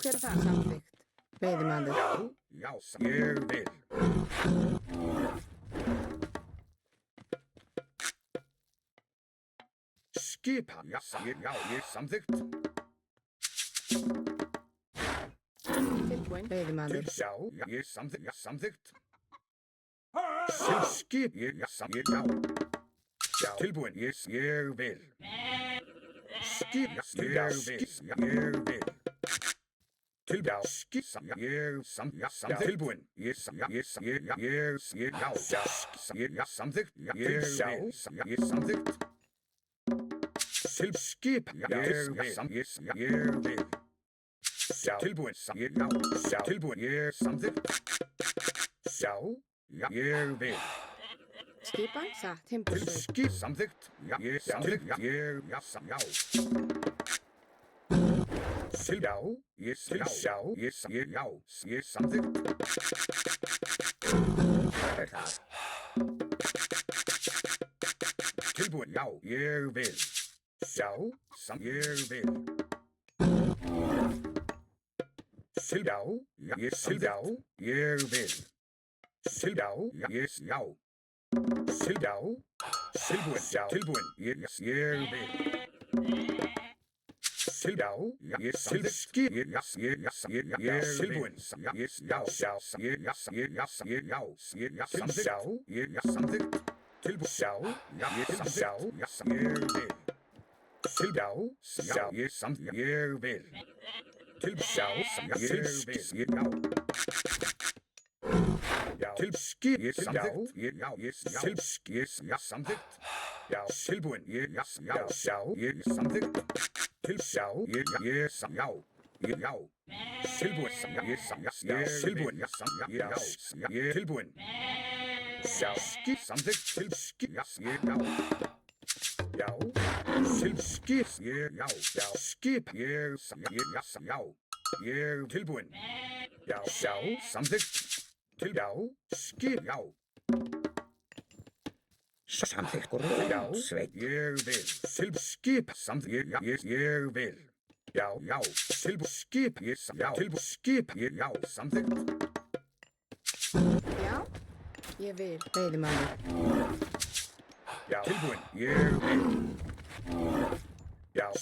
Hver það? Samþykkt. Veiðimaður. Já, ég vil. Skipan, já, ég samþykkt. Tilbúin. Veiðimaður. Já, ég samþykkt. Skip, já. Já, tilbúin, ég vil. Skip, ég vil. Tilbúin, skip, ég tilbúin. Ég samþykkt. Ég samþykkt. Skip, ég vil. Tilbúin, tilbúin, ég samþykkt. Já, ég vil. Skipan. Satt. Timbursveit. Skip, samþykkt. Ég samþykkt. Já. Ég samþykkt. Tilbúin, já, ég vil. Já, ég vil. Já, ég vil. Tilbúin, ég vil. Samþykkt og sveit. Ég vil. Skip, samþykkt. Ég vil. Já, skip, skip, samþykkt. Já. Ég vil. Veiðimaður. Já, tilbúin, ég vil. Já, ég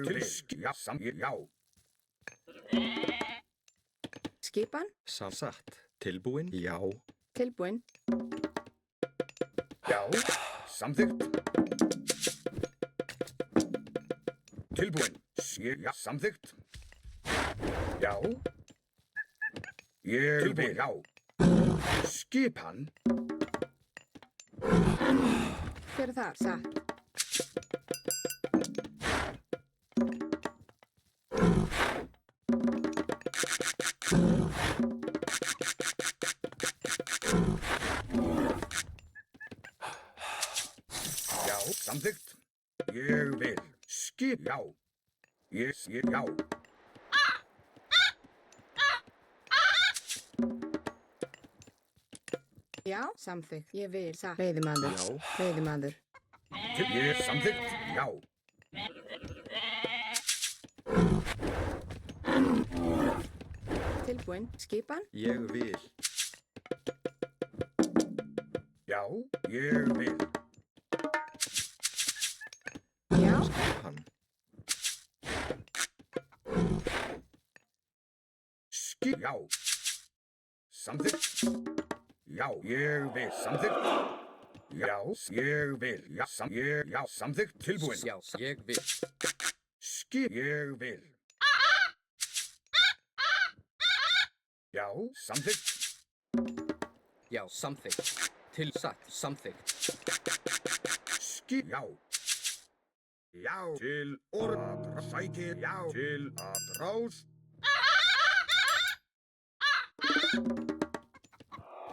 vil. Já. Skipan. Satt. Tilbúin. Já. Tilbúin. Já, samþykkt. Tilbúin, samþykkt. Já. Ég vil. Já. Skipan. Hver það? Satt. Samþykkt. Ég vil. Skip, já. Já. Já. Samþykkt. Ég vil. Satt. Veiðimaður. Já. Veiðimaður. Ég samþykkt. Já. Tilbúin. Skipan. Ég vil. Já, ég vil. Já. Hann. Skip, já. Samþykkt. Já, ég vil. Samþykkt. Já, ég vil. Já, samþykkt. Tilbúin. Já, ég vil. Skip, ég vil. Já, samþykkt. Já, samþykkt. Tilsatt. Samþykkt. Skip, já. Já, til orð. Sækir, já. Til að rás.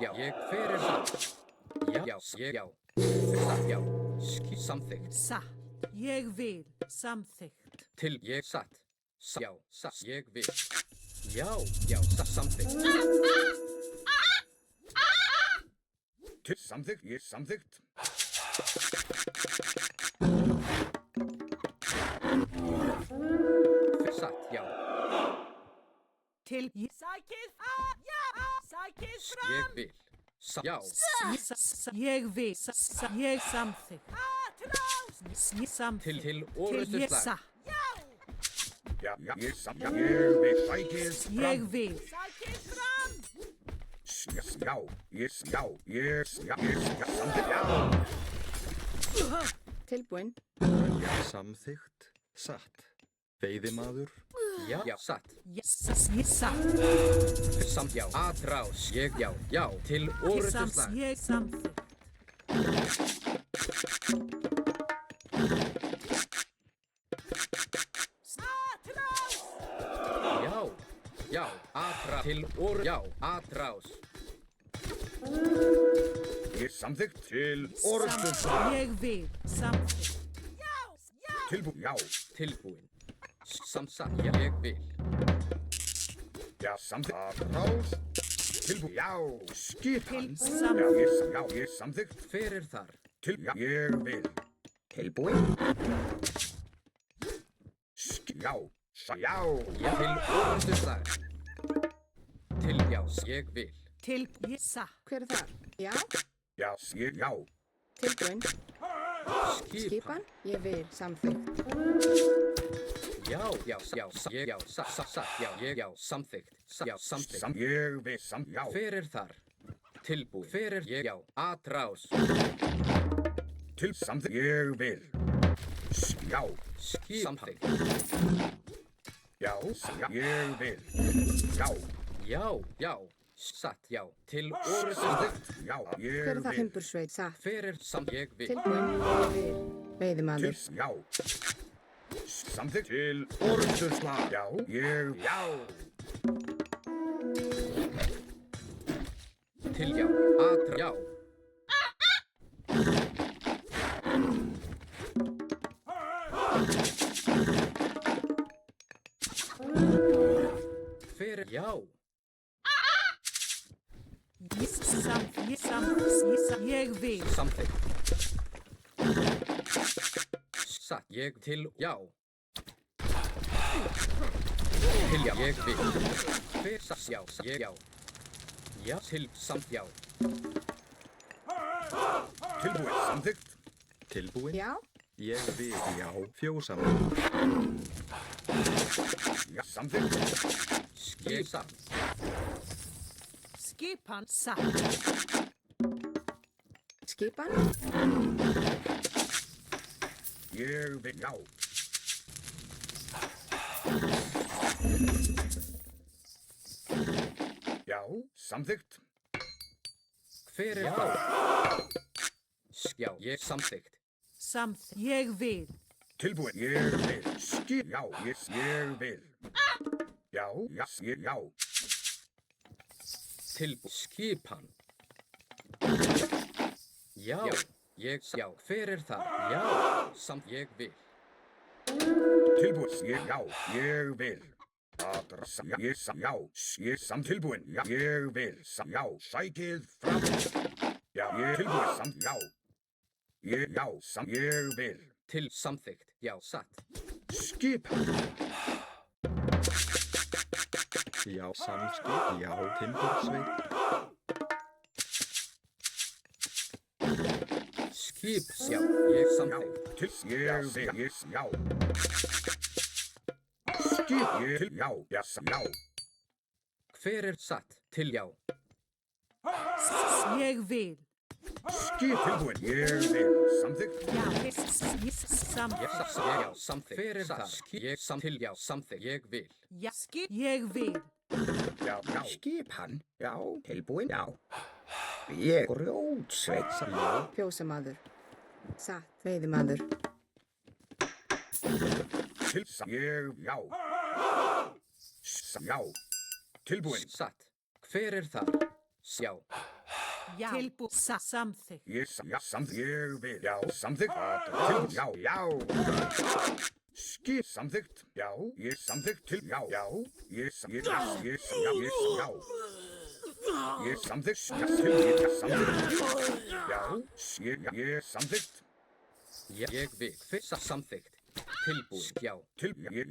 Já, ég fyrir það. Já, já. Satt, já. Samþykkt. Satt. Ég vil. Samþykkt. Til ég satt. Já, satt. Ég vil. Já, satt. Samþykkt. Til samþykkt, ég samþykkt. Satt, já. Til Sækið já, sækið Ég vil. Já. Ég vil ég samþykkt. Samþykkt. Til orrustuslag. Sa. Já, ég vil sækið fram. Ég vil. Samþykkt, já. Tilbúin. Samþykkt, satt. Veiðimaður, Já, satt. Samt. Samt, já. Atrás. Ég, já, já. Til orrustuslag. Ég samþykkt. Já, já. Atrás. Til já. Atrás. Ég samþykkt til orrustuslag. Ég vil samþykkt. Tilbúin, já. Tilbúin. Satt, já. Ég vil. Já, samþykkt. Atrás. Tilbúin, já. Skipan. Til Já, ég samþykkt. Hver er þar? Til, já, ég vil. Tilbúin. Já, já. Já. Til orrustuslag. Til já. Ég vil. Til sa. Hver er þar? Já. Já, já. Tilbúin. Skipan. Skipan. Ég vil. Samþykkt. Já, já, já. Ég, já. Satt, já. Ég, já. Samþykkt. Já, samþykkt. Ég vil, já. Hver er þar? Tilbúin. Hver er ég, já. Atrás. Til samþykkt. Ég vil. Já. Samþykkt. Já, ég vil. Já. Já, já. Satt, já. Til orrustuslag. Já, ég Hver er það vil. Himbursveit? Satt. Hver er ég vil. Tilbúin. Ég vil. Veiðimaður. Já. Samþykkt til orrustuslag. Já, ég, já. Til já. Atrás. Já. Hver er já. Ég vil. Samþykkt. Satt, ég til já. Til já. Ég vil. Hver satt já. Ég já. Já, til samt já. Tilbúin, samþykkt. tilbúin. Já. Ég vil, já. Fjósamaður, Já, samþykkt. Ég satt. Skipan sa. Skipan. Ég vil, já. Já, samþykkt. Hver er það? Já, ég samþykkt. Samþykkt. Ég vil. Tilbúin, ég vil. Já, ég vil. Já, já, já. Tilbúin. Skipan. Já, ég já. Hver er það? Já, samt ég vil. Tilbúin, ég vil. Adressa, ég samt tilbúin. Já, ég vil. Já, sækið fram. Já, ég tilbúin, samt, já. Ég vil. Til samþykkt. Já, satt. Skipan. já. Samskip, já. Timbursveit, Skip, já, ég samþykkt. Til, ég vil, já. Skip, ég til, já. Hver er satt? Til já. Ég vil. Skip tilbúin, ég vil. Samþykkt. Já. Ég Samþykkt. satt, ég já, samþykkt. Hver er það? Ég samt til já, samþykkt. Ég vil. Já. Skip. Ég vil. Já. Skipan, já, tilbúin, já. Ég grjótsveit, já. Fjósamaður. Satt. Veiðimaður. Til, ég, já. Já. Tilbúin, Satt. Hver er það? Já. Já. Tilbú. Samþykkt. samþykkt, ég vil. Já, samþykkt. Tilbúin, já. Skip, samþykkt. Já, ég samþykkt til, já. Ég, já. Ég samþykkt. Ég samþykkt. Já, ég samþykkt. Ég vil. Fyrsta samþykkt. Tilbúin. Já. Ég vil.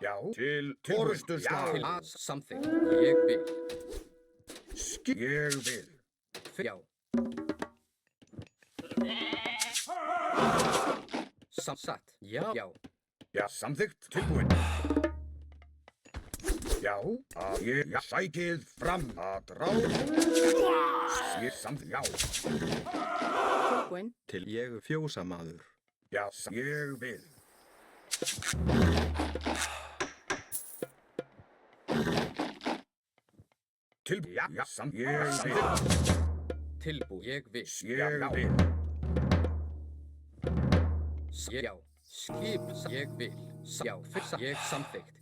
Já, til orustuslag. Til að samþykkt. Ég vil. Ég vil. Já. Samsatt. Já. Já. Já, samþykkt. Tilbúin. Já, að ég sækið fram að ráð. Ég samþykkt. Já. Tilbúin. Til ég fjósamaður. Já, ég vil. Tilbúin. Já, ég samþykkt. Tilbúin. Ég vil. Ég vil. Já. Skip. Ég vil. Já. Fyrsta. Ég samþykkt.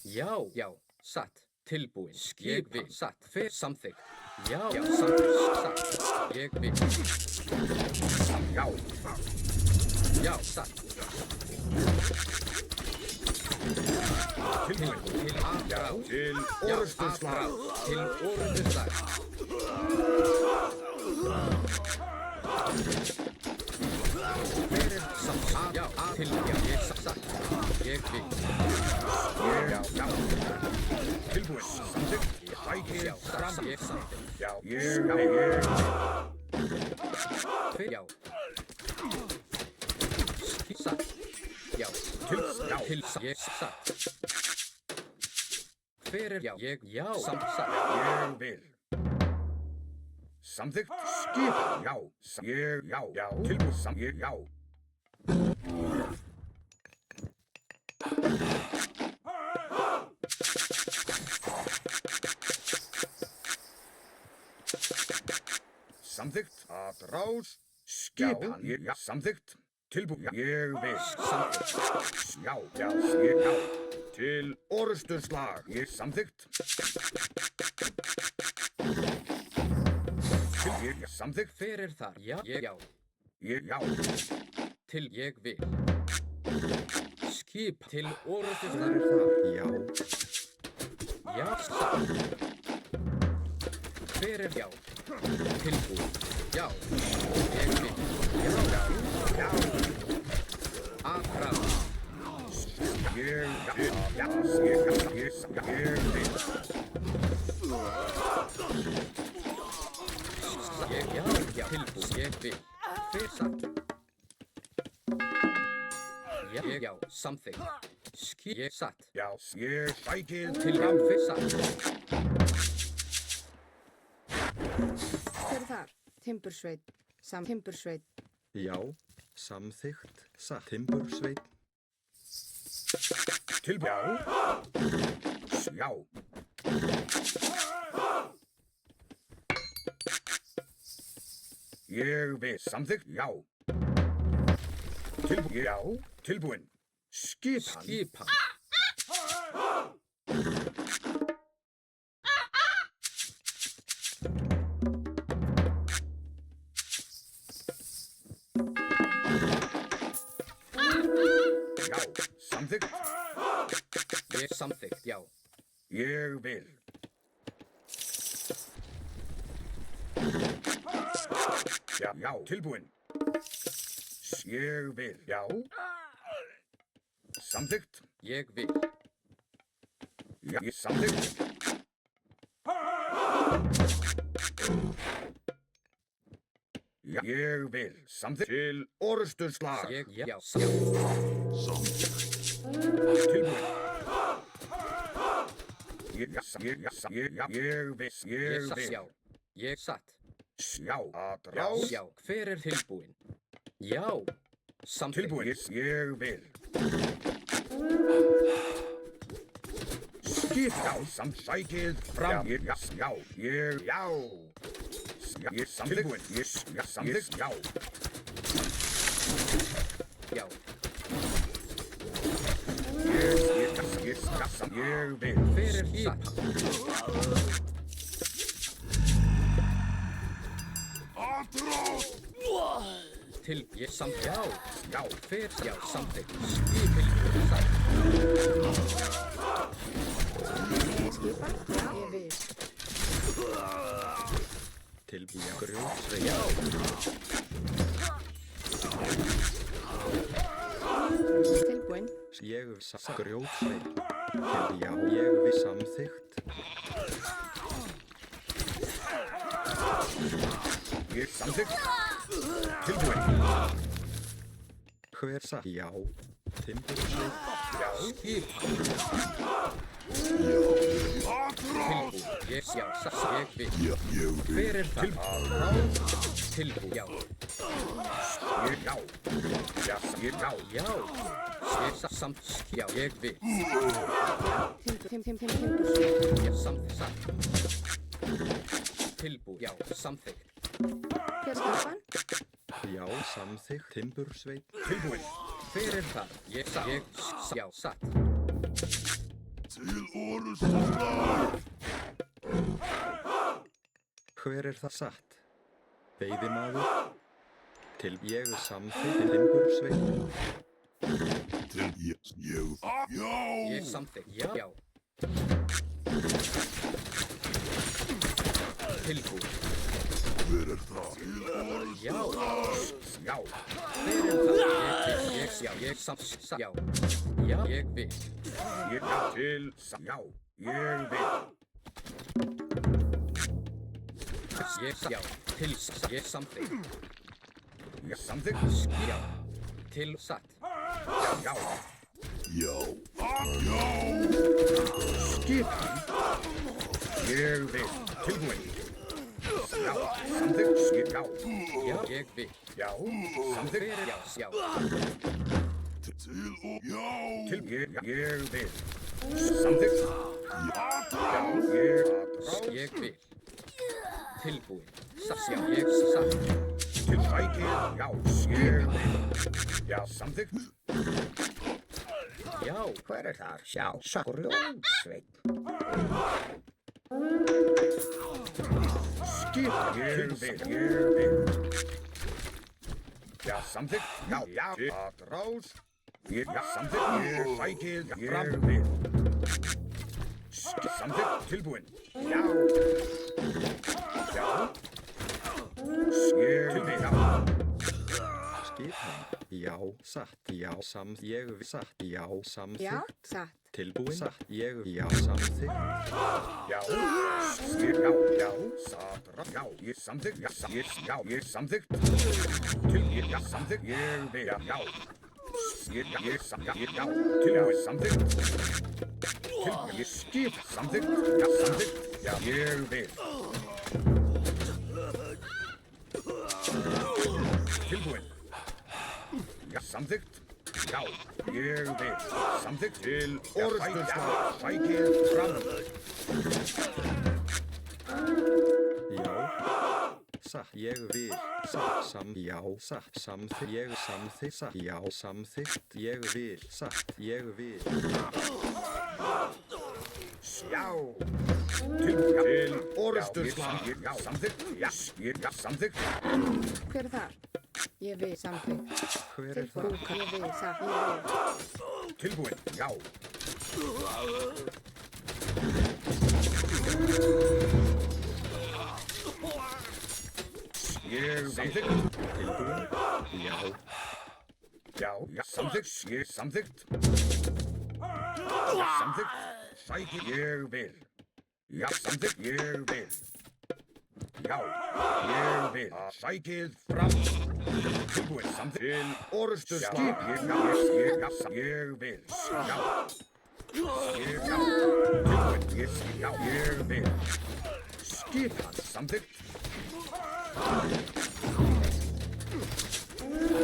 Já. Já. Satt. Tilbúin. Skip. Ég vil. Satt. Fyrst samþykkt. Já. Já. Samþykkt. Satt. Ég vil. Já. Já. Satt. Tilbúin. Til aðráð. Til Já. orustuslag. Aðráð. Til orustuslag. Fyrir samsatt. Já. Til. Já. Ég samsatt. Ég vil. Já. Tilbúin. Samþykkt. Sækið Já. fram. Satt. Ég samþykkt. Já, ég. Fyrir. Já. Satt. Já. Já. Til. Ég satt. Fyrir. Já. Ég. Já. Samsatt. Ég vil. Samþykkt. Skipan. Já. Ég. Já. Tilbúin. Ég. Já. Samþykkt. Að ráð. Skipan. Ég. Samþykkt. Tilbúin. Ég vil. Samþykkt. Já. Já. Til orustuslag. Ég samþykkt. Til ég samþykkt. Fyrir þar. Já. Ég. Já. Ég. Já. Til. Ég vil. Skip. Til orðið Það er þar. Já. Já. Satt. Fyrir. Já. Tilbúin. Já. Ég vil. Já. Aðráð. Ég vil. Já. Ég vil. Ég. Já. Já. Tilbúin. Ég vil. Fyrir satt. Já. Ég. Já. Samþykkt. Skip. Ég satt. Já. Ég sækið Til. Já. Fyrir satt. Hver er þar? Timbursveit. Timbursveit. Já. Samþykkt. Satt. Timbursveit. tilbúin. Já. Ég vil samþykkt, já. Tilbúin, já. Tilbúin. Skipan. Skipan. Já, samþykkt. Ég samþykkt, já. Ég vil. Já, já, tilbúin. Ég vil, já. Samþykkt. Ég vil. Já, ég samþykkt. Já, ég vil. Samþykkt. Til orðsturslag. Ég, já, já. Tilbúin. Ég vil. Ég satt, já. Ég satt. Já, að Já, ráð. já. Hver er tilbúin? Já. Samþykkt. Tilbúin. Ég vil. Skip, já, samsækið fram. Já, já, já, ég, já. Ég samþykkt. Ég samþykkt, já. Já. Ég vil. Hver er satt? ég samþykkt. Já, Já. fer, já, samþykkt. Skip tilbúin, satt. Skipan. Já. Ég vil. Tilbúin. Grjótsveit. Já, Tilbúin. Ég grjótsveit. Já, ég við samþykkt. Ég samþykkt. Tilbúin. Hver satt? Já. Timbursveit. Já. skip. Tilbúin, ég, já, satt, ég vil. Hver það? Tilbúin, já. Ég já. Já, ég já. Já, ég samt, já, ég vil. Timbursveit. Ég samþykkt, satt. Tilbúin, já, samþykkt. Hver skipan? Já, samþykkt. Timbursveit. Tilbúin. Hver það? Ég, já, satt. Hver það satt? Veiðimaður. Ég samþykkt. Timbursveit. Ég samþykkt, já, já. Tilbúin. Já, Já. hver það? Já, ég samt, já. Já, ég vil. Ég já. Til. Já. Ég vil. Ég, já, til, ég samþykkt. Ég samþykkt. Já, til, satt. Já. Skipan. Ég vil. Tilbúin. Já. Samþykkt. Skip. Já. Já, ég vil. Já. Samþykkt. Hver, já, Til. Ég vil. Samþykkt. Já. ég vil. Tilbúin. Satt, já, ég satt. Til sækið. Já. Ég vil. Já. Samþykkt. Já, Hver þar? Sjá, grjótsveit. Skip. Ég vil. Já. Samþykkt. Já. Já. Til. Rás. Ég samþykkt. Ég sækið. Ég vil. Samþykkt. Tilbúin. Já. Já. Ég vil. Já. Skipan. Já, satt. Já, ég við satt. Já, Já. samþykkt. Satt. Tilbúin. Satt. Já, samþykkt. Já. Skip. Já. Já. Satra. Já. Ég samþykkt. Já. Já. Ég samþykkt. Til. Já. Samþykkt. Ég vil. Já. Já. Ég samþykkt. Já. Tilbúin. Samþykkt. Til. Ég skip. Samþykkt. Já. Samþykkt. Já. Ég vil. Tilbúin. Já. Samþykkt. Já. Ég vil. Samþykkt. Til. Orðstöðsvar. Sækið fram. Já. Satt. Ég vil. Satt. Já, satt. Samþykkt. Ég samþykkt. Satt. Já, samþykkt. Ég vil. Satt. Ég vil. Já. Til orðstöðsvar. Já. Samþykkt. Já. Já. Samþykkt. Hver þar? Ég vil. Samþykkt. Hver Til það? brúka. Ég vil. Satt. Ég vil. Tilbúin. Já. Ég samþykkt. Tilbúin. Já. Já. Já. Samþykkt. Ég samþykkt. Já. Samþykkt. Sækið. Ég vil. Já. Samþykkt. Ég vil. Já. Ég vil. Sækið fram. Tilbúin. Samþykkt. Til orðstöðsvar. Ég vil. Já. Ég vil. Tilbúin. Já. Ég vil. Skipan. Samþykkt.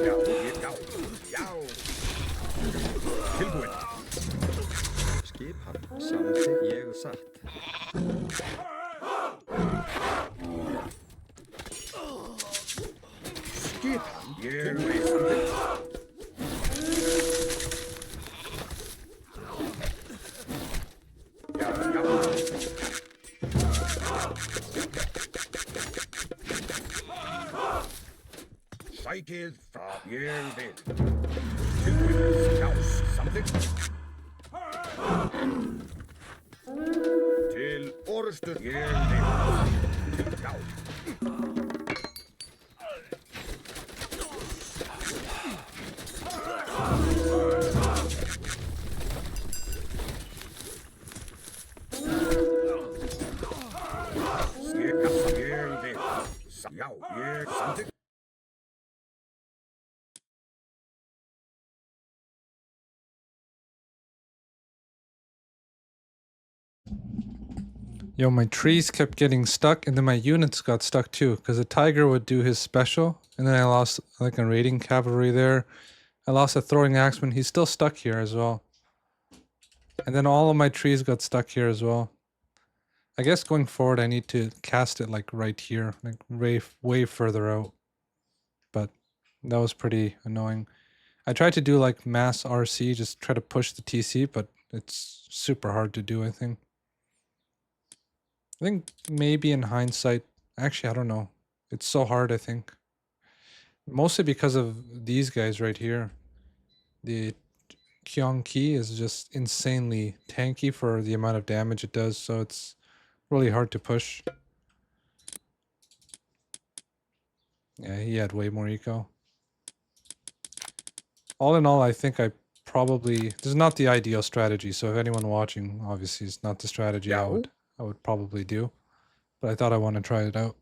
Já. Já. Tilbúin. Skipan. Samþykkt. Ég satt. Skipan. Ég vil. Samþykkt. Já. Mikið frá ég vil. Tilbúin, já, samþykkt. Til orustur ég vil. Til, já. Ég vil. Já, ég samþykkt. Yo, my trees kept getting stuck, and then my units got stuck too, because the tiger would do his special, and then I lost like a raiding cavalry there. I lost a throwing axeman. He's still stuck here as well. And then all of my trees got stuck here as well. I guess going forward, I need to cast it like right here, like way further out. But that was pretty annoying. I tried to do like mass RC, just try to push the TC, but it's super hard to do, I think. I think maybe in hindsight, actually, I don't know. It's so hard, I think. Mostly because of these guys right here. The Kyong-ki is just insanely tanky for the amount of damage it does, so it's really hard to push. Yeah, he had way more eco. All in all, I think I probably... This is not the ideal strategy, so if anyone watching, obviously it's not the strategy I would probably do. But I thought I want to try it out.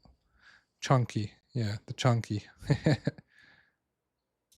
Chunky. Yeah, the chunky.